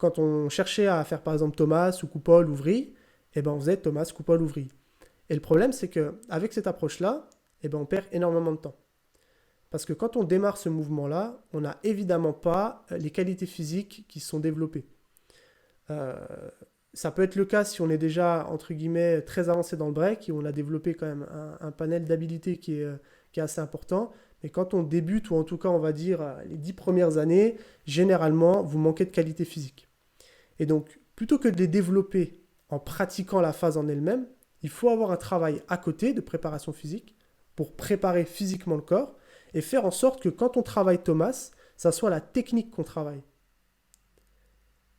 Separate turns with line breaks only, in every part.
quand on cherchait à faire par exemple Thomas ou Coupole ou vrille, eh ben, on faisait Thomas, Coupole ou vrille. Et le problème, c'est qu'avec cette approche-là, eh ben, on perd énormément de temps. Parce que quand on démarre ce mouvement-là, on n'a évidemment pas les qualités physiques qui sont développées. Euh, Ça peut être le cas si on est déjà, entre guillemets, très avancé dans le break et on a développé quand même un panel d'habilités qui est assez important. Mais quand on débute, ou en tout cas, on va dire, les 10 premières années, généralement, vous manquez de qualité physique. Et donc, plutôt que de les développer en pratiquant la phase en elle-même, il faut avoir un travail à côté de préparation physique pour préparer physiquement le corps et faire en sorte que quand on travaille Thomas, ça soit la technique qu'on travaille.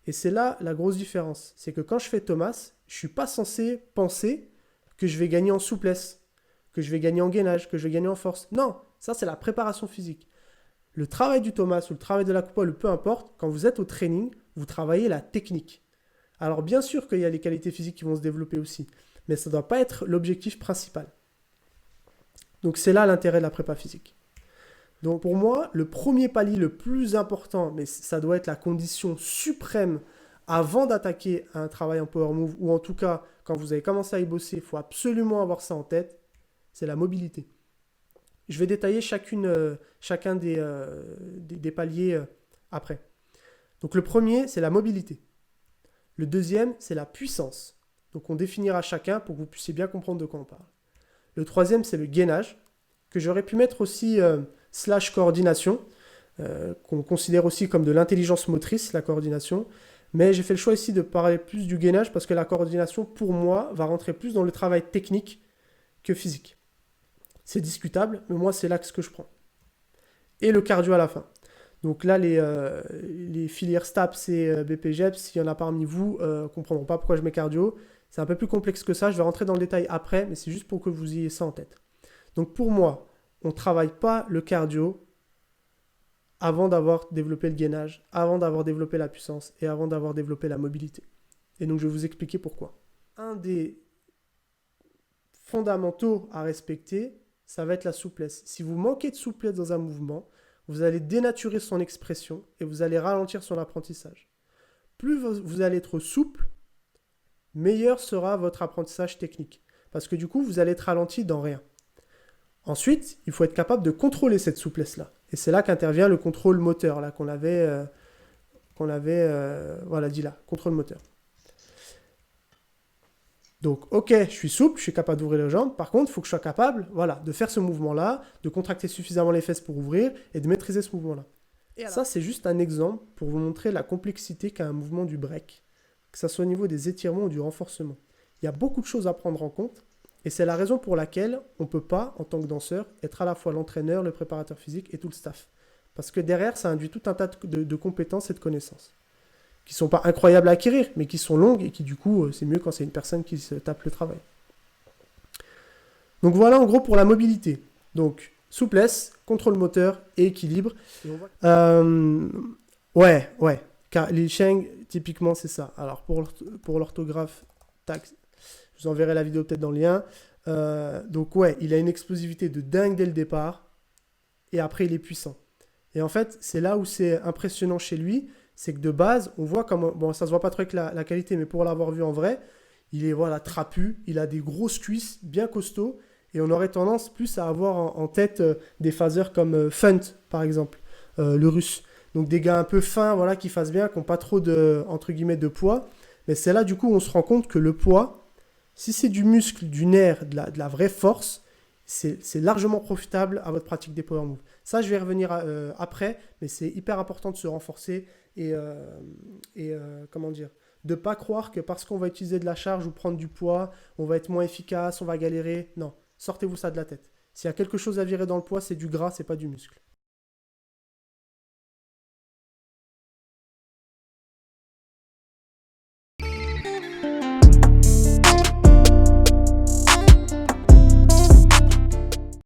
Et c'est là la grosse différence. C'est que quand je fais Thomas, je ne suis pas censé penser que je vais gagner en souplesse, que je vais gagner en gainage, que je vais gagner en force. Non, ça c'est la préparation physique. Le travail du Thomas ou le travail de la coupole, peu importe, quand vous êtes au training, vous travaillez la technique. Alors bien sûr qu'il y a les qualités physiques qui vont se développer aussi, mais ça ne doit pas être l'objectif principal. Donc c'est là l'intérêt de la prépa physique. Donc pour moi, le premier palier le plus important, mais ça doit être la condition suprême avant d'attaquer un travail en power move, ou en tout cas quand vous avez commencé à y bosser, il faut absolument avoir ça en tête, c'est la mobilité. Je vais détailler chacun des paliers après. Donc le premier, c'est la mobilité. Le deuxième, c'est la puissance. Donc on définira chacun pour que vous puissiez bien comprendre de quoi on parle. Le troisième, c'est le gainage, que j'aurais pu mettre aussi slash coordination, qu'on considère aussi comme de l'intelligence motrice, la coordination. Mais j'ai fait le choix ici de parler plus du gainage parce que la coordination, pour moi, va rentrer plus dans le travail technique que physique. C'est discutable, mais moi, c'est l'axe que je prends. Et le cardio à la fin. Donc là, les filières STAPS et BPGEPS, s'il y en a parmi vous, ne comprendront pas pourquoi je mets cardio. C'est un peu plus complexe que ça, je vais rentrer dans le détail après, mais c'est juste pour que vous ayez ça en tête. Donc pour moi, on ne travaille pas le cardio avant d'avoir développé le gainage, avant d'avoir développé la puissance et avant d'avoir développé la mobilité. Et donc je vais vous expliquer pourquoi. Un des fondamentaux à respecter, ça va être la souplesse. Si vous manquez de souplesse dans un mouvement, vous allez dénaturer son expression et vous allez ralentir son apprentissage. Plus vous allez être souple, meilleur sera votre apprentissage technique. Parce que du coup, vous allez être ralenti dans rien. Ensuite, il faut être capable de contrôler cette souplesse-là. Et c'est là qu'intervient le contrôle moteur, là, qu'on avait dit là, contrôle moteur. Donc, ok, je suis souple, je suis capable d'ouvrir les jambes. Par contre, il faut que je sois capable de faire ce mouvement-là, de contracter suffisamment les fesses pour ouvrir et de maîtriser ce mouvement-là. Et ça, c'est juste un exemple pour vous montrer la complexité qu'a un mouvement du break, que ce soit au niveau des étirements ou du renforcement. Il y a beaucoup de choses à prendre en compte et c'est la raison pour laquelle on ne peut pas, en tant que danseur, être à la fois l'entraîneur, le préparateur physique et tout le staff. Parce que derrière, ça induit tout un tas de compétences et de connaissances qui ne sont pas incroyables à acquérir, mais qui sont longues et qui, du coup, c'est mieux quand c'est une personne qui se tape le travail. Donc voilà, en gros, pour la mobilité. Donc, souplesse, contrôle moteur et équilibre. Ouais. Car Li Sheng, typiquement, c'est ça. Alors, pour l'orthographe, tac, je vous enverrai la vidéo peut-être dans le lien. Donc, ouais, il a une explosivité de dingue dès le départ. Et après, il est puissant. Et en fait, c'est là où c'est impressionnant chez lui. C'est que de base, on voit comment... Bon, ça se voit pas trop avec la qualité, mais pour l'avoir vu en vrai, il est trapu, il a des grosses cuisses bien costauds, et on aurait tendance plus à avoir en tête des phaseurs comme Funt, par exemple, le russe. Donc des gars un peu fins, qui fassent bien, qui n'ont pas trop entre guillemets, de poids. Mais c'est là, du coup, où on se rend compte que le poids, si c'est du muscle, du nerf, de la vraie force, c'est largement profitable à votre pratique des power moves. Ça, je vais y revenir après, mais c'est hyper important de se renforcer et comment dire, de ne pas croire que parce qu'on va utiliser de la charge ou prendre du poids, on va être moins efficace, on va galérer. Non, sortez-vous ça de la tête. S'il y a quelque chose à virer dans le poids, c'est du gras, c'est pas du muscle.